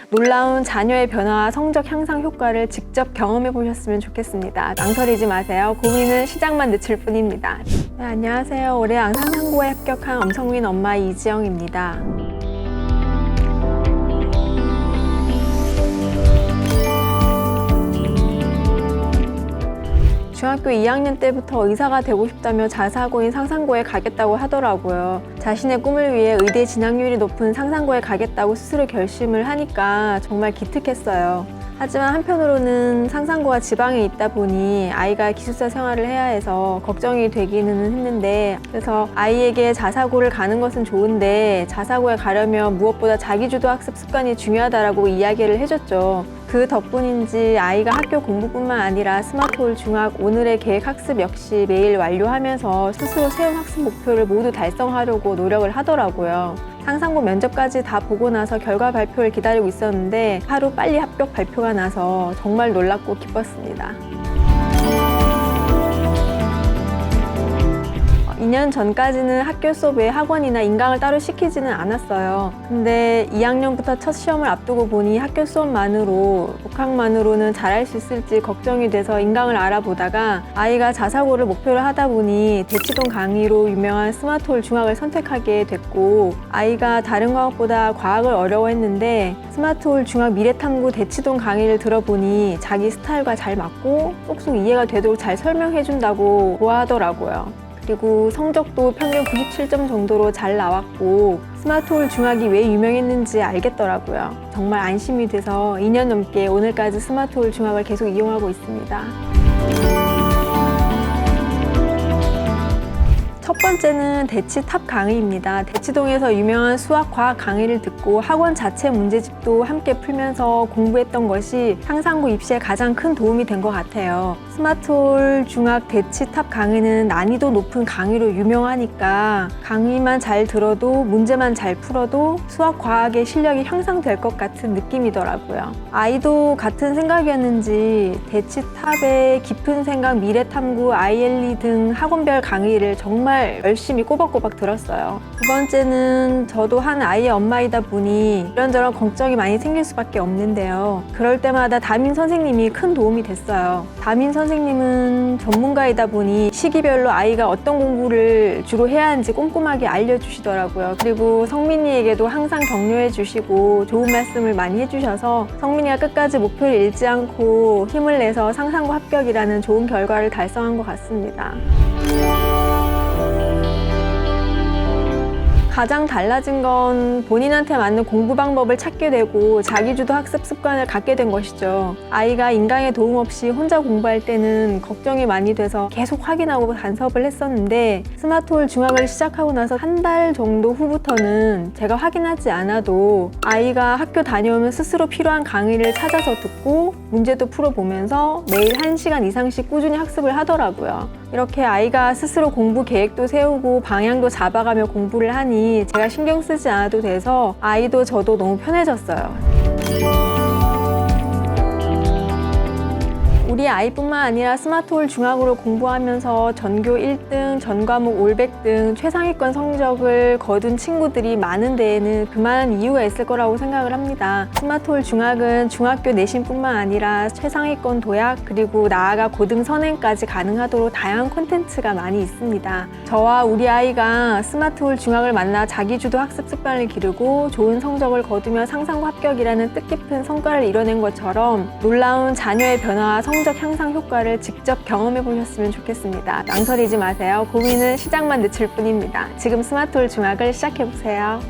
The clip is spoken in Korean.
놀라운 자녀의 변화와 성적 향상 효과를 직접 경험해 보셨으면 좋겠습니다. 망설이지 마세요. 고민은 시작만 늦출 뿐입니다. 네, 안녕하세요. 올해 앙상상고에 합격한 엄성민 엄마 이지영입니다. 중학교 2학년 때부터 의사가 되고 싶다며 자사고인 상상고에 가겠다고 하더라고요. 자신의 꿈을 위해 의대 진학률이 높은 상상고에 가겠다고 스스로 결심을 하니까 정말 기특했어요. 하지만 한편으로는 상상고가 지방에 있다 보니 아이가 기숙사 생활을 해야 해서 걱정이 되기는 했는데, 그래서 아이에게 자사고를 가는 것은 좋은데 자사고에 가려면 무엇보다 자기주도 학습 습관이 중요하다라고 이야기를 해줬죠. 그 덕분인지 아이가 학교 공부뿐만 아니라 스마트홀 중학 오늘의 계획 학습 역시 매일 완료하면서 스스로 세운 학습 목표를 모두 달성하려고 노력을 하더라고요. 상상고 면접까지 다 보고 나서 결과 발표를 기다리고 있었는데 하루 빨리 합격 발표가 나서 정말 놀랍고 기뻤습니다. 2년 전까지는 학교 수업 외에 학원이나 인강을 따로 시키지는 않았어요. 근데 2학년부터 첫 시험을 앞두고 보니 학교 수업만으로, 독학만으로는 잘할 수 있을지 걱정이 돼서 인강을 알아보다가 아이가 자사고를 목표로 하다 보니 대치동 강의로 유명한 스마트홀 중학을 선택하게 됐고, 아이가 다른 과목보다 과학을 어려워했는데 스마트홀 중학 미래탐구 대치동 강의를 들어보니 자기 스타일과 잘 맞고 쏙쏙 이해가 되도록 잘 설명해준다고 좋아하더라고요. 그리고 성적도 평균 97점 정도로 잘 나왔고 스마트홀 중학이 왜 유명했는지 알겠더라고요. 정말 안심이 돼서 2년 넘게 오늘까지 스마트홀 중학을 계속 이용하고 있습니다. 첫 번째는 대치 탑 강의입니다. 대치동에서 유명한 수학, 과학 강의를 듣고 학원 자체 문제집도 함께 풀면서 공부했던 것이 상상고 입시에 가장 큰 도움이 된 것 같아요. 스마트홀 중학 대치 탑 강의는 난이도 높은 강의로 유명하니까 강의만 잘 들어도 문제만 잘 풀어도 수학, 과학의 실력이 향상될 것 같은 느낌이더라고요. 아이도 같은 생각이었는지 대치 탑의 깊은 생각, 미래탐구, ILE 등 학원별 강의를 정말 열심히 꼬박꼬박 들었어요. 두 번째는 저도 한 아이의 엄마이다 보니 이런저런 걱정이 많이 생길 수밖에 없는데요. 그럴 때마다 담임 선생님이 큰 도움이 됐어요. 담임 선생님은 전문가이다 보니 시기별로 아이가 어떤 공부를 주로 해야 하는지 꼼꼼하게 알려주시더라고요. 그리고 성민이에게도 항상 격려해 주시고 좋은 말씀을 많이 해주셔서 성민이가 끝까지 목표를 잃지 않고 힘을 내서 상상고 합격이라는 좋은 결과를 달성한 것 같습니다. 가장 달라진 건 본인한테 맞는 공부 방법을 찾게 되고 자기주도 학습 습관을 갖게 된 것이죠. 아이가 인강의 도움 없이 혼자 공부할 때는 걱정이 많이 돼서 계속 확인하고 간섭을 했었는데 스마트홀 중학을 시작하고 나서 한 달 정도 후부터는 제가 확인하지 않아도 아이가 학교 다녀오면 스스로 필요한 강의를 찾아서 듣고 문제도 풀어보면서 매일 1시간 이상씩 꾸준히 학습을 하더라고요. 이렇게 아이가 스스로 공부 계획도 세우고 방향도 잡아가며 공부를 하니 제가 신경 쓰지 않아도 돼서 아이도 저도 너무 편해졌어요. 우리 아이뿐만 아니라 스마트홀 중학으로 공부하면서 전교 1등, 전 과목 올백 등 최상위권 성적을 거둔 친구들이 많은 데에는 그만한 이유가 있을 거라고 생각을 합니다. 스마트홀 중학은 중학교 내신뿐만 아니라 최상위권 도약, 그리고 나아가 고등 선행까지 가능하도록 다양한 콘텐츠가 많이 있습니다. 저와 우리 아이가 스마트홀 중학을 만나 자기주도 학습 습관을 기르고 좋은 성적을 거두며 상상고 합격이라는 뜻깊은 성과를 이뤄낸 것처럼 놀라운 자녀의 변화와 성적 향상 효과를 직접 경험해 보셨으면 좋겠습니다. 망설이지 마세요. 고민은 시작만 늦출 뿐입니다. 지금 스마트홀 중학을 시작해 보세요.